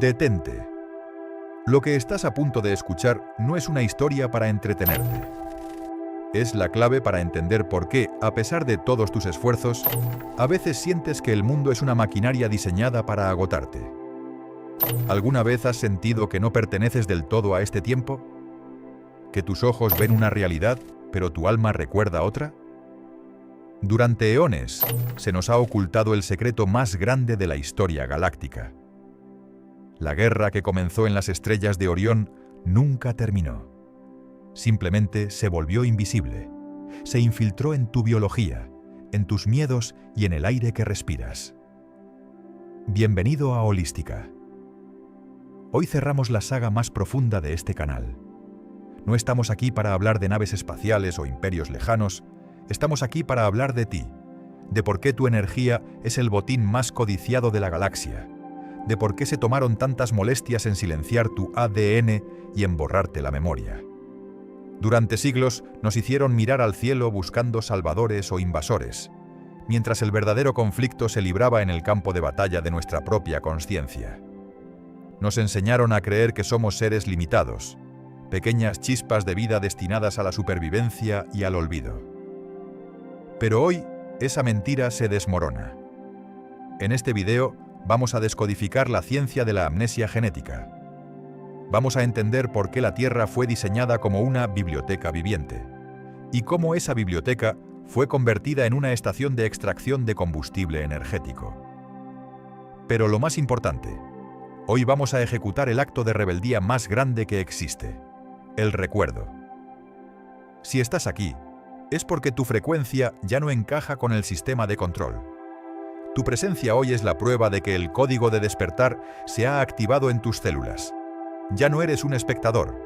Detente. Lo que estás a punto de escuchar no es una historia para entretenerte. Es la clave para entender por qué, a pesar de todos tus esfuerzos, a veces sientes que el mundo es una maquinaria diseñada para agotarte. ¿Alguna vez has sentido que no perteneces del todo a este tiempo? ¿Que tus ojos ven una realidad, pero tu alma recuerda otra? Durante eones, se nos ha ocultado el secreto más grande de la historia galáctica. La guerra que comenzó en las estrellas de Orión nunca terminó. Simplemente se volvió invisible. Se infiltró en tu biología, en tus miedos y en el aire que respiras. Bienvenido a Holística. Hoy cerramos la saga más profunda de este canal. No estamos aquí para hablar de naves espaciales o imperios lejanos, estamos aquí para hablar de ti, de por qué tu energía es el botín más codiciado de la galaxia, de por qué se tomaron tantas molestias en silenciar tu ADN y en borrarte la memoria. Durante siglos nos hicieron mirar al cielo buscando salvadores o invasores, mientras el verdadero conflicto se libraba en el campo de batalla de nuestra propia consciencia. Nos enseñaron a creer que somos seres limitados, pequeñas chispas de vida destinadas a la supervivencia y al olvido. Pero hoy, esa mentira se desmorona. En este video vamos a descodificar la ciencia de la amnesia genética. Vamos a entender por qué la Tierra fue diseñada como una biblioteca viviente y cómo esa biblioteca fue convertida en una estación de extracción de combustible energético. Pero lo más importante, hoy vamos a ejecutar el acto de rebeldía más grande que existe, el recuerdo. Si estás aquí, es porque tu frecuencia ya no encaja con el sistema de control. Tu presencia hoy es la prueba de que el código de despertar se ha activado en tus células. Ya no eres un espectador,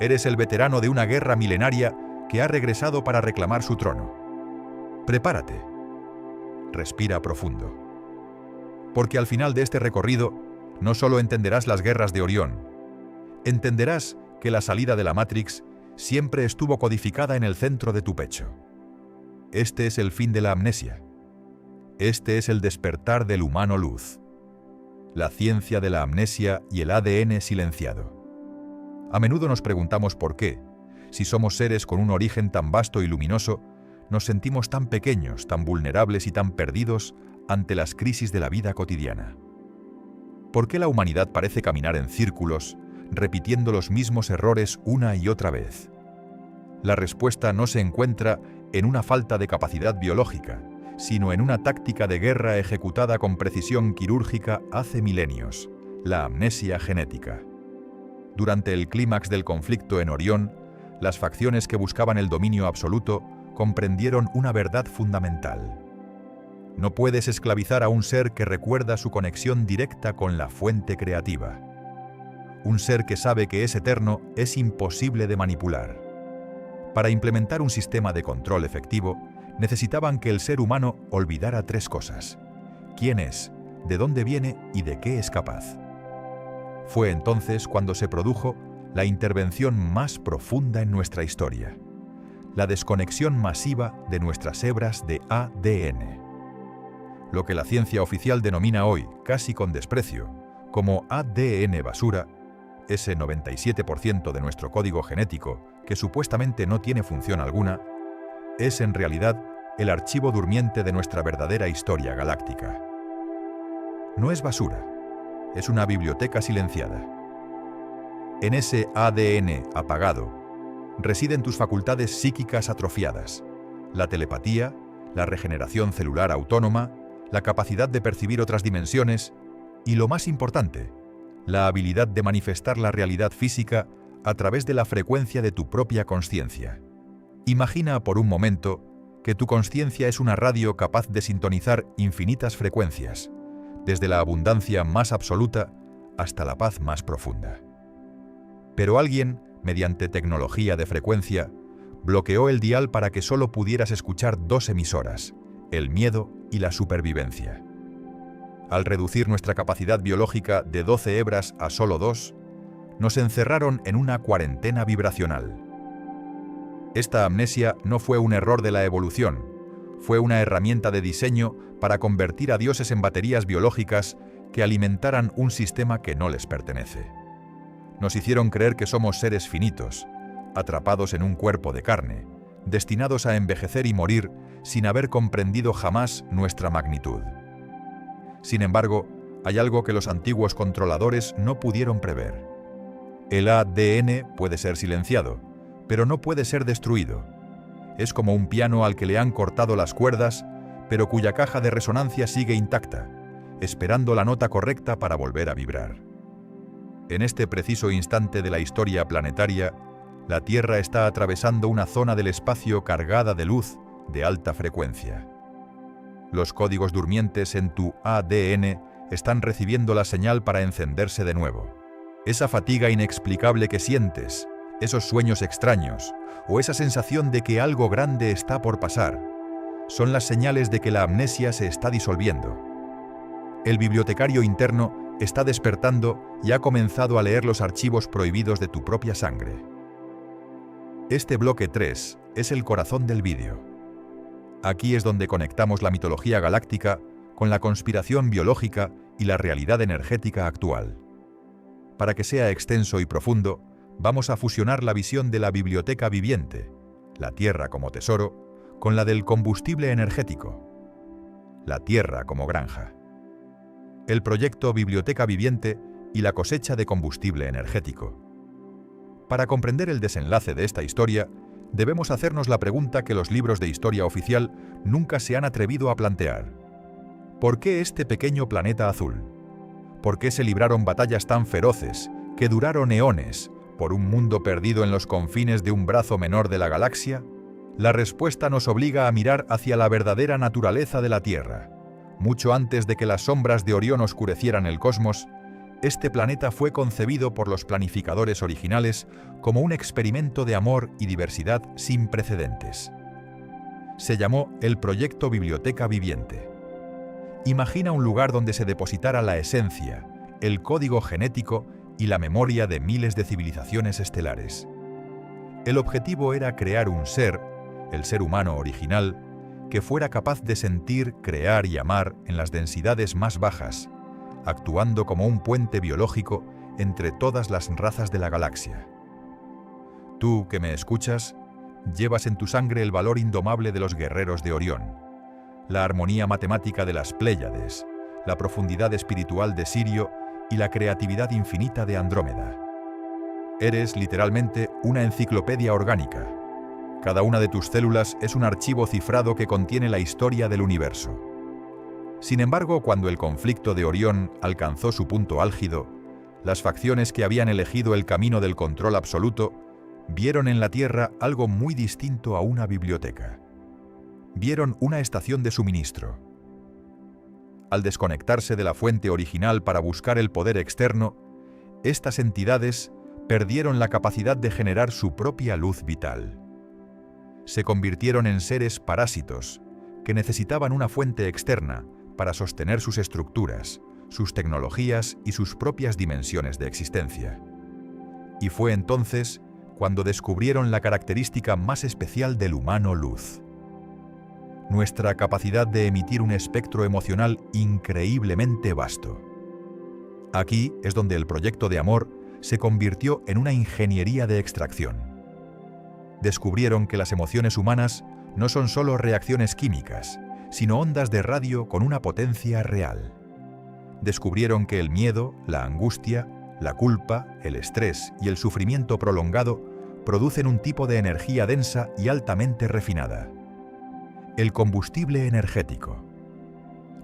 eres el veterano de una guerra milenaria que ha regresado para reclamar su trono. Prepárate. Respira profundo. Porque al final de este recorrido, no solo entenderás las guerras de Orión, entenderás que la salida de la Matrix siempre estuvo codificada en el centro de tu pecho. Este es el fin de la amnesia. Este es el despertar del humano luz. La ciencia de la amnesia y el ADN silenciado. A menudo nos preguntamos por qué, si somos seres con un origen tan vasto y luminoso, nos sentimos tan pequeños, tan vulnerables y tan perdidos ante las crisis de la vida cotidiana. ¿Por qué la humanidad parece caminar en círculos, repitiendo los mismos errores una y otra vez? La respuesta no se encuentra en una falta de capacidad biológica, sino en una táctica de guerra ejecutada con precisión quirúrgica hace milenios, la amnesia genética. Durante el clímax del conflicto en Orión, las facciones que buscaban el dominio absoluto comprendieron una verdad fundamental. No puedes esclavizar a un ser que recuerda su conexión directa con la fuente creativa. Un ser que sabe que es eterno es imposible de manipular. Para implementar un sistema de control efectivo, necesitaban que el ser humano olvidara tres cosas: quién es, de dónde viene y de qué es capaz. Fue entonces cuando se produjo la intervención más profunda en nuestra historia, la desconexión masiva de nuestras hebras de ADN. Lo que la ciencia oficial denomina hoy, casi con desprecio, como ADN basura, ese 97% de nuestro código genético que supuestamente no tiene función alguna, es en realidad el archivo durmiente de nuestra verdadera historia galáctica. No es basura, es una biblioteca silenciada. En ese ADN apagado residen tus facultades psíquicas atrofiadas, la telepatía, la regeneración celular autónoma, la capacidad de percibir otras dimensiones y, lo más importante, la habilidad de manifestar la realidad física a través de la frecuencia de tu propia consciencia. Imagina por un momento que tu consciencia es una radio capaz de sintonizar infinitas frecuencias, desde la abundancia más absoluta hasta la paz más profunda. Pero alguien, mediante tecnología de frecuencia, bloqueó el dial para que solo pudieras escuchar dos emisoras, el miedo y la supervivencia. Al reducir nuestra capacidad biológica de 12 hebras a solo 2, nos encerraron en una cuarentena vibracional. Esta amnesia no fue un error de la evolución, fue una herramienta de diseño para convertir a dioses en baterías biológicas que alimentaran un sistema que no les pertenece. Nos hicieron creer que somos seres finitos, atrapados en un cuerpo de carne, destinados a envejecer y morir sin haber comprendido jamás nuestra magnitud. Sin embargo, hay algo que los antiguos controladores no pudieron prever. El ADN puede ser silenciado, pero no puede ser destruido. Es como un piano al que le han cortado las cuerdas, pero cuya caja de resonancia sigue intacta, esperando la nota correcta para volver a vibrar. En este preciso instante de la historia planetaria, la Tierra está atravesando una zona del espacio cargada de luz de alta frecuencia. Los códigos durmientes en tu ADN están recibiendo la señal para encenderse de nuevo. Esa fatiga inexplicable que sientes, esos sueños extraños o esa sensación de que algo grande está por pasar, son las señales de que la amnesia se está disolviendo. El bibliotecario interno está despertando y ha comenzado a leer los archivos prohibidos de tu propia sangre. Este bloque 3 es el corazón del vídeo. Aquí es donde conectamos la mitología galáctica con la conspiración biológica y la realidad energética actual. Para que sea extenso y profundo, vamos a fusionar la visión de la biblioteca viviente, la Tierra como tesoro, con la del combustible energético, la Tierra como granja. El proyecto Biblioteca Viviente y la cosecha de combustible energético. Para comprender el desenlace de esta historia, debemos hacernos la pregunta que los libros de historia oficial nunca se han atrevido a plantear. ¿Por qué este pequeño planeta azul? ¿Por qué se libraron batallas tan feroces, que duraron eones, por un mundo perdido en los confines de un brazo menor de la galaxia? La respuesta nos obliga a mirar hacia la verdadera naturaleza de la Tierra. Mucho antes de que las sombras de Orión oscurecieran el cosmos, este planeta fue concebido por los planificadores originales como un experimento de amor y diversidad sin precedentes. Se llamó el Proyecto Biblioteca Viviente. Imagina un lugar donde se depositara la esencia, el código genético y la memoria de miles de civilizaciones estelares. El objetivo era crear un ser, el ser humano original, que fuera capaz de sentir, crear y amar en las densidades más bajas, actuando como un puente biológico entre todas las razas de la galaxia. Tú, que me escuchas, llevas en tu sangre el valor indomable de los guerreros de Orión, la armonía matemática de las Pléyades, la profundidad espiritual de Sirio y la creatividad infinita de Andrómeda. Eres, literalmente, una enciclopedia orgánica. Cada una de tus células es un archivo cifrado que contiene la historia del universo. Sin embargo, cuando el conflicto de Orión alcanzó su punto álgido, las facciones que habían elegido el camino del control absoluto vieron en la Tierra algo muy distinto a una biblioteca. Vieron una estación de suministro. Al desconectarse de la fuente original para buscar el poder externo, estas entidades perdieron la capacidad de generar su propia luz vital. Se convirtieron en seres parásitos que necesitaban una fuente externa para sostener sus estructuras, sus tecnologías y sus propias dimensiones de existencia. Y fue entonces cuando descubrieron la característica más especial del humano luz: nuestra capacidad de emitir un espectro emocional increíblemente vasto. Aquí es donde el proyecto de amor se convirtió en una ingeniería de extracción. Descubrieron que las emociones humanas no son solo reacciones químicas, sino ondas de radio con una potencia real. Descubrieron que el miedo, la angustia, la culpa, el estrés y el sufrimiento prolongado producen un tipo de energía densa y altamente refinada: el combustible energético.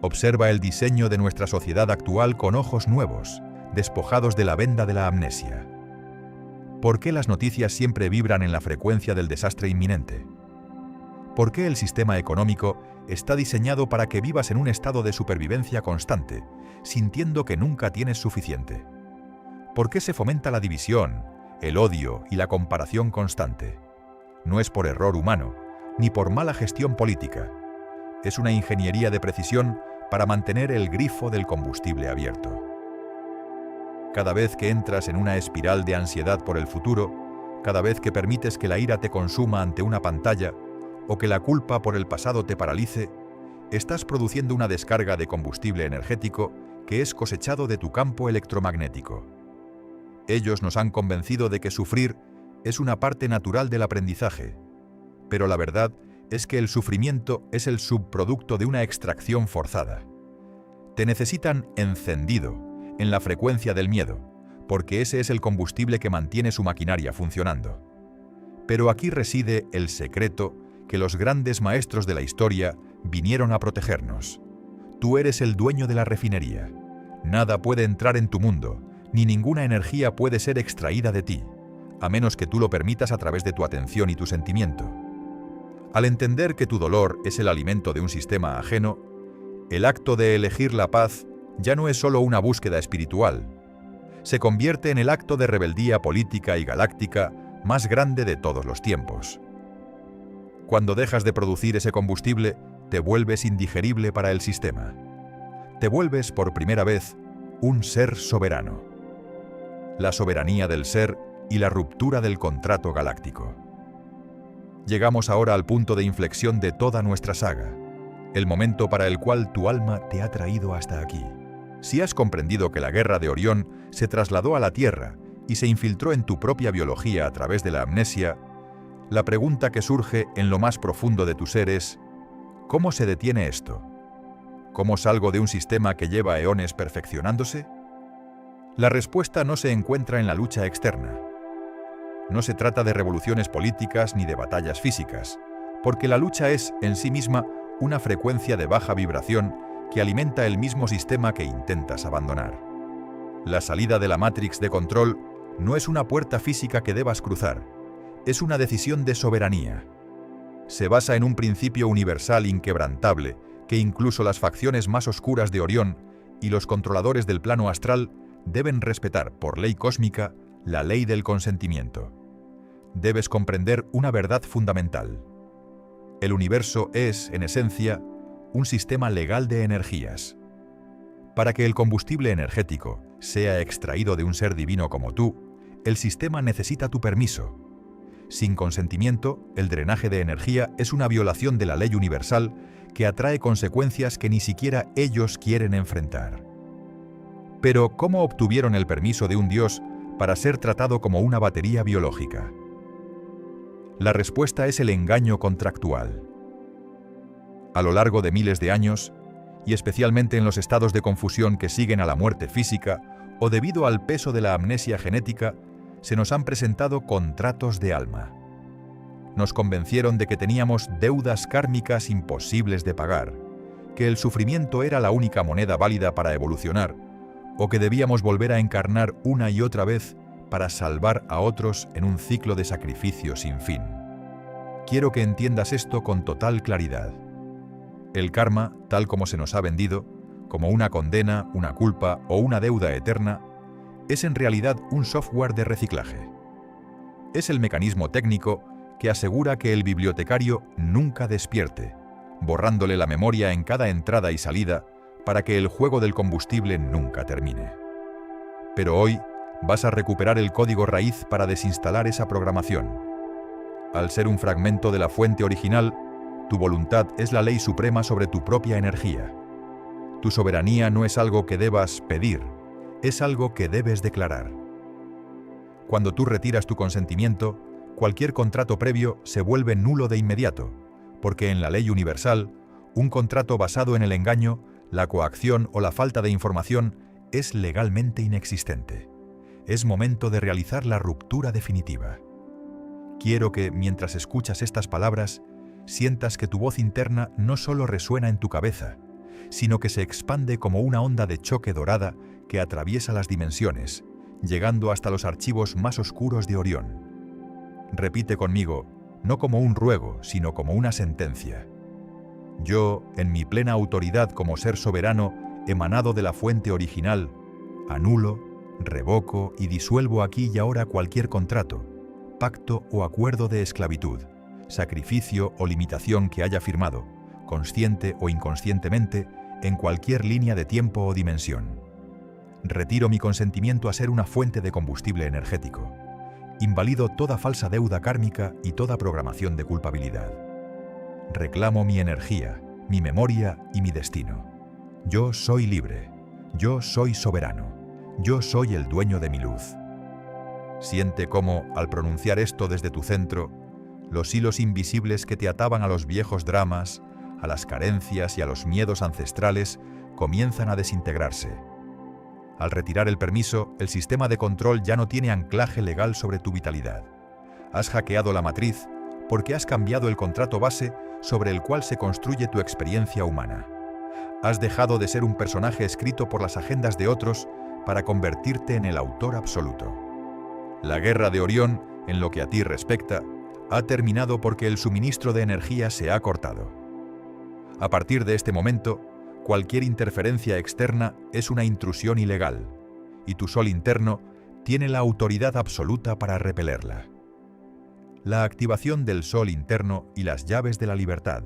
Observa el diseño de nuestra sociedad actual con ojos nuevos, despojados de la venda de la amnesia. ¿Por qué las noticias siempre vibran en la frecuencia del desastre inminente? ¿Por qué el sistema económico está diseñado para que vivas en un estado de supervivencia constante, sintiendo que nunca tienes suficiente? ¿Por qué se fomenta la división, el odio y la comparación constante? No es por error humano, ni por mala gestión política. Es una ingeniería de precisión para mantener el grifo del combustible abierto. Cada vez que entras en una espiral de ansiedad por el futuro, cada vez que permites que la ira te consuma ante una pantalla, o que la culpa por el pasado te paralice, estás produciendo una descarga de combustible energético que es cosechado de tu campo electromagnético. Ellos nos han convencido de que sufrir es una parte natural del aprendizaje, pero la verdad es que el sufrimiento es el subproducto de una extracción forzada. Te necesitan encendido, en la frecuencia del miedo, porque ese es el combustible que mantiene su maquinaria funcionando. Pero aquí reside el secreto que los grandes maestros de la historia vinieron a protegernos. Tú eres el dueño de la refinería. Nada puede entrar en tu mundo, ni ninguna energía puede ser extraída de ti, a menos que tú lo permitas a través de tu atención y tu sentimiento. Al entender que tu dolor es el alimento de un sistema ajeno, el acto de elegir la paz ya no es solo una búsqueda espiritual, se convierte en el acto de rebeldía política y galáctica más grande de todos los tiempos. Cuando dejas de producir ese combustible, te vuelves indigerible para el sistema. Te vuelves por primera vez un ser soberano. La soberanía del ser y la ruptura del contrato galáctico. Llegamos ahora al punto de inflexión de toda nuestra saga, el momento para el cual tu alma te ha traído hasta aquí. Si has comprendido que la guerra de Orión se trasladó a la Tierra y se infiltró en tu propia biología a través de la amnesia, la pregunta que surge en lo más profundo de tu ser es: ¿cómo se detiene esto? ¿Cómo salgo de un sistema que lleva eones perfeccionándose? La respuesta no se encuentra en la lucha externa. No se trata de revoluciones políticas ni de batallas físicas, porque la lucha es, en sí misma, una frecuencia de baja vibración que alimenta el mismo sistema que intentas abandonar. La salida de la Matrix de control no es una puerta física que debas cruzar, es una decisión de soberanía. Se basa en un principio universal inquebrantable que incluso las facciones más oscuras de Orión y los controladores del plano astral deben respetar por ley cósmica la ley del consentimiento. Debes comprender una verdad fundamental. El universo es, en esencia, un sistema legal de energías. Para que el combustible energético sea extraído de un ser divino como tú, el sistema necesita tu permiso. Sin consentimiento, el drenaje de energía es una violación de la ley universal que atrae consecuencias que ni siquiera ellos quieren enfrentar. Pero, ¿cómo obtuvieron el permiso de un dios para ser tratado como una batería biológica? La respuesta es el engaño contractual. A lo largo de miles de años, y especialmente en los estados de confusión que siguen a la muerte física o debido al peso de la amnesia genética, se nos han presentado contratos de alma. Nos convencieron de que teníamos deudas kármicas imposibles de pagar, que el sufrimiento era la única moneda válida para evolucionar, o que debíamos volver a encarnar una y otra vez para salvar a otros en un ciclo de sacrificio sin fin. Quiero que entiendas esto con total claridad. El karma, tal como se nos ha vendido, como una condena, una culpa o una deuda eterna, es en realidad un software de reciclaje. Es el mecanismo técnico que asegura que el bibliotecario nunca despierte, borrándole la memoria en cada entrada y salida para que el juego del combustible nunca termine. Pero hoy vas a recuperar el código raíz para desinstalar esa programación. Al ser un fragmento de la fuente original, tu voluntad es la ley suprema sobre tu propia energía. Tu soberanía no es algo que debas pedir, es algo que debes declarar. Cuando tú retiras tu consentimiento, cualquier contrato previo se vuelve nulo de inmediato, porque en la ley universal, un contrato basado en el engaño, la coacción o la falta de información es legalmente inexistente. Es momento de realizar la ruptura definitiva. Quiero que, mientras escuchas estas palabras, sientas que tu voz interna no solo resuena en tu cabeza, sino que se expande como una onda de choque dorada que atraviesa las dimensiones, llegando hasta los archivos más oscuros de Orión. Repite conmigo, no como un ruego, sino como una sentencia. Yo, en mi plena autoridad como ser soberano, emanado de la fuente original, anulo, revoco y disuelvo aquí y ahora cualquier contrato, pacto o acuerdo de esclavitud, sacrificio o limitación que haya firmado, consciente o inconscientemente, en cualquier línea de tiempo o dimensión. Retiro mi consentimiento a ser una fuente de combustible energético. Invalido toda falsa deuda kármica y toda programación de culpabilidad. Reclamo mi energía, mi memoria y mi destino. Yo soy libre. Yo soy soberano. Yo soy el dueño de mi luz. Siente cómo, al pronunciar esto desde tu centro, los hilos invisibles que te ataban a los viejos dramas, a las carencias y a los miedos ancestrales comienzan a desintegrarse. Al retirar el permiso, el sistema de control ya no tiene anclaje legal sobre tu vitalidad. Has hackeado la matriz porque has cambiado el contrato base sobre el cual se construye tu experiencia humana. Has dejado de ser un personaje escrito por las agendas de otros para convertirte en el autor absoluto. La guerra de Orión, en lo que a ti respecta, ha terminado porque el suministro de energía se ha cortado. A partir de este momento, cualquier interferencia externa es una intrusión ilegal, y tu sol interno tiene la autoridad absoluta para repelerla. La activación del sol interno y las llaves de la libertad.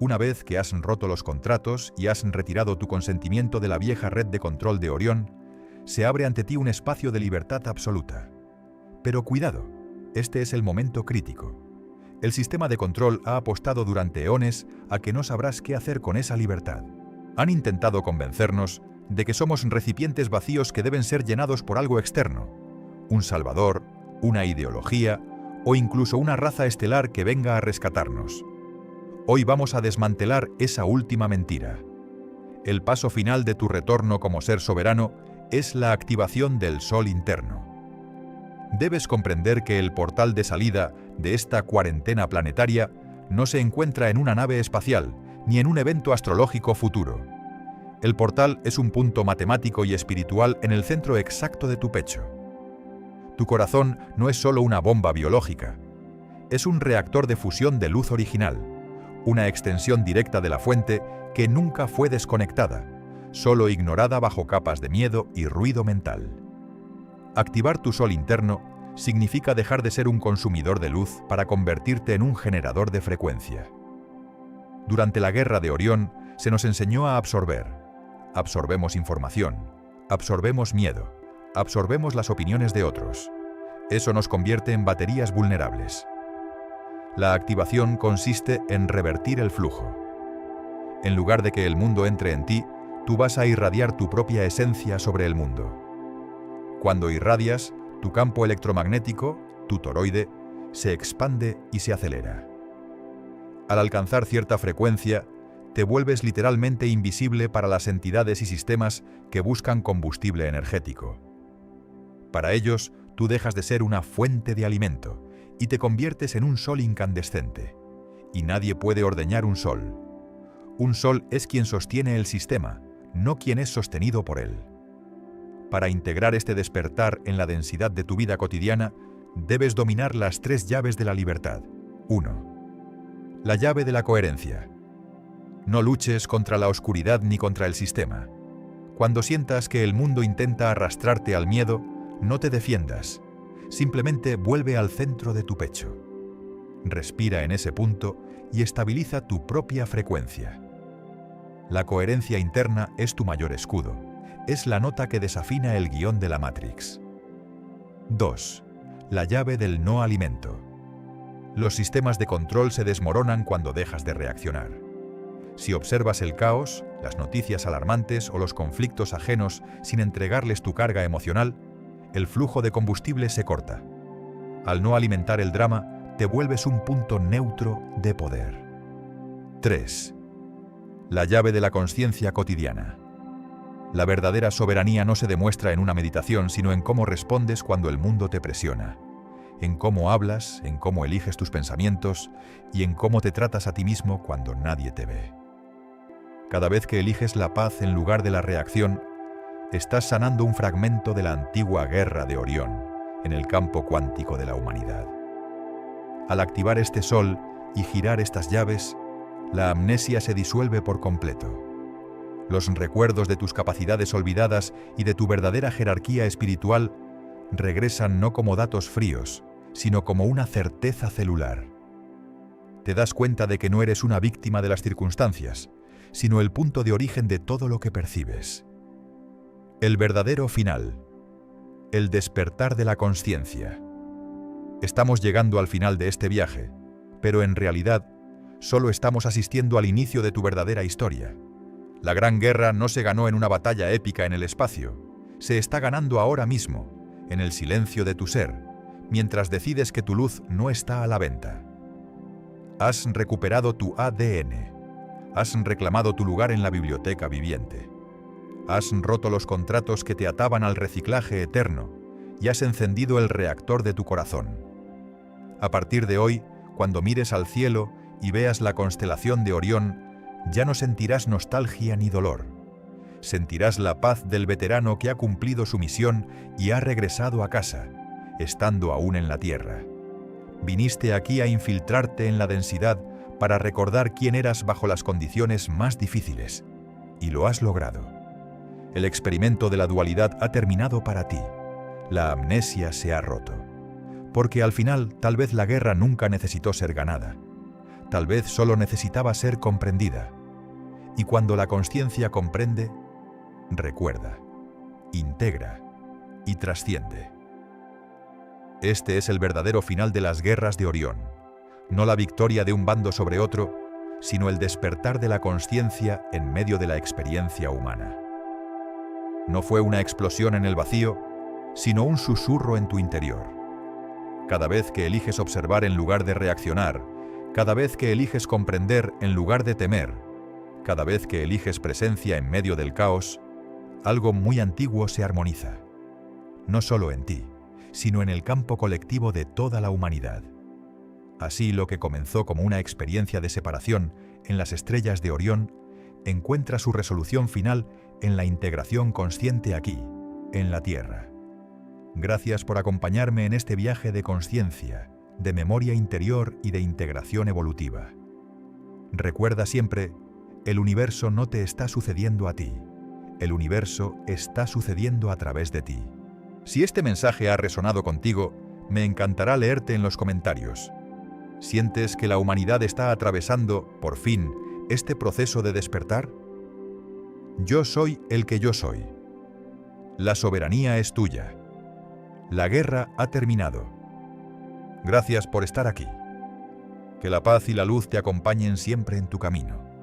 Una vez que has roto los contratos y has retirado tu consentimiento de la vieja red de control de Orión, se abre ante ti un espacio de libertad absoluta. Pero cuidado, este es el momento crítico. El sistema de control ha apostado durante eones a que no sabrás qué hacer con esa libertad. Han intentado convencernos de que somos recipientes vacíos que deben ser llenados por algo externo, un salvador, una ideología o incluso una raza estelar que venga a rescatarnos. Hoy vamos a desmantelar esa última mentira. El paso final de tu retorno como ser soberano es la activación del sol interno. Debes comprender que el portal de salida de esta cuarentena planetaria no se encuentra en una nave espacial ni en un evento astrológico futuro. El portal es un punto matemático y espiritual en el centro exacto de tu pecho. Tu corazón no es solo una bomba biológica, es un reactor de fusión de luz original, una extensión directa de la fuente que nunca fue desconectada, solo ignorada bajo capas de miedo y ruido mental. Activar tu sol interno significa dejar de ser un consumidor de luz para convertirte en un generador de frecuencia. Durante la guerra de Orión se nos enseñó a absorber. Absorbemos información, absorbemos miedo, absorbemos las opiniones de otros. Eso nos convierte en baterías vulnerables. La activación consiste en revertir el flujo. En lugar de que el mundo entre en ti, tú vas a irradiar tu propia esencia sobre el mundo. Cuando irradias, tu campo electromagnético, tu toroide, se expande y se acelera. Al alcanzar cierta frecuencia, te vuelves literalmente invisible para las entidades y sistemas que buscan combustible energético. Para ellos, tú dejas de ser una fuente de alimento y te conviertes en un sol incandescente. Y nadie puede ordeñar un sol. Un sol es quien sostiene el sistema, no quien es sostenido por él. Para integrar este despertar en la densidad de tu vida cotidiana, debes dominar las 3 llaves de la libertad. 1. La llave de la coherencia. No luches contra la oscuridad ni contra el sistema. Cuando sientas que el mundo intenta arrastrarte al miedo, no te defiendas. Simplemente vuelve al centro de tu pecho. Respira en ese punto y estabiliza tu propia frecuencia. La coherencia interna es tu mayor escudo. Es la nota que desafina el guión de la Matrix. 2. La llave del no alimento. Los sistemas de control se desmoronan cuando dejas de reaccionar. Si observas el caos, las noticias alarmantes o los conflictos ajenos sin entregarles tu carga emocional, el flujo de combustible se corta. Al no alimentar el drama, te vuelves un punto neutro de poder. 3. La llave de la consciencia cotidiana. La verdadera soberanía no se demuestra en una meditación, sino en cómo respondes cuando el mundo te presiona, en cómo hablas, en cómo eliges tus pensamientos y en cómo te tratas a ti mismo cuando nadie te ve. Cada vez que eliges la paz en lugar de la reacción, estás sanando un fragmento de la antigua guerra de Orión en el campo cuántico de la humanidad. Al activar este sol y girar estas llaves, la amnesia se disuelve por completo. Los recuerdos de tus capacidades olvidadas y de tu verdadera jerarquía espiritual regresan no como datos fríos, sino como una certeza celular. Te das cuenta de que no eres una víctima de las circunstancias, sino el punto de origen de todo lo que percibes. El verdadero final. El despertar de la consciencia. Estamos llegando al final de este viaje, pero en realidad solo estamos asistiendo al inicio de tu verdadera historia. La Gran Guerra no se ganó en una batalla épica en el espacio. Se está ganando ahora mismo, en el silencio de tu ser, mientras decides que tu luz no está a la venta. Has recuperado tu ADN. Has reclamado tu lugar en la biblioteca viviente. Has roto los contratos que te ataban al reciclaje eterno y has encendido el reactor de tu corazón. A partir de hoy, cuando mires al cielo y veas la constelación de Orión, ya no sentirás nostalgia ni dolor. Sentirás la paz del veterano que ha cumplido su misión y ha regresado a casa, estando aún en la Tierra. Viniste aquí a infiltrarte en la densidad para recordar quién eras bajo las condiciones más difíciles, y lo has logrado. El experimento de la dualidad ha terminado para ti. La amnesia se ha roto. Porque al final, tal vez la guerra nunca necesitó ser ganada. Tal vez solo necesitaba ser comprendida. Y cuando la consciencia comprende, recuerda, integra y trasciende. Este es el verdadero final de las guerras de Orión. No la victoria de un bando sobre otro, sino el despertar de la consciencia en medio de la experiencia humana. No fue una explosión en el vacío, sino un susurro en tu interior. Cada vez que eliges observar en lugar de reaccionar, cada vez que eliges comprender en lugar de temer, cada vez que eliges presencia en medio del caos, algo muy antiguo se armoniza. No solo en ti, sino en el campo colectivo de toda la humanidad. Así, lo que comenzó como una experiencia de separación en las estrellas de Orión, encuentra su resolución final en la integración consciente aquí, en la Tierra. Gracias por acompañarme en este viaje de consciencia, de memoria interior y de integración evolutiva. Recuerda siempre, el universo no te está sucediendo a ti. El universo está sucediendo a través de ti. Si este mensaje ha resonado contigo, me encantará leerte en los comentarios. ¿Sientes que la humanidad está atravesando, por fin, este proceso de despertar? Yo soy el que yo soy. La soberanía es tuya. La guerra ha terminado. Gracias por estar aquí. Que la paz y la luz te acompañen siempre en tu camino.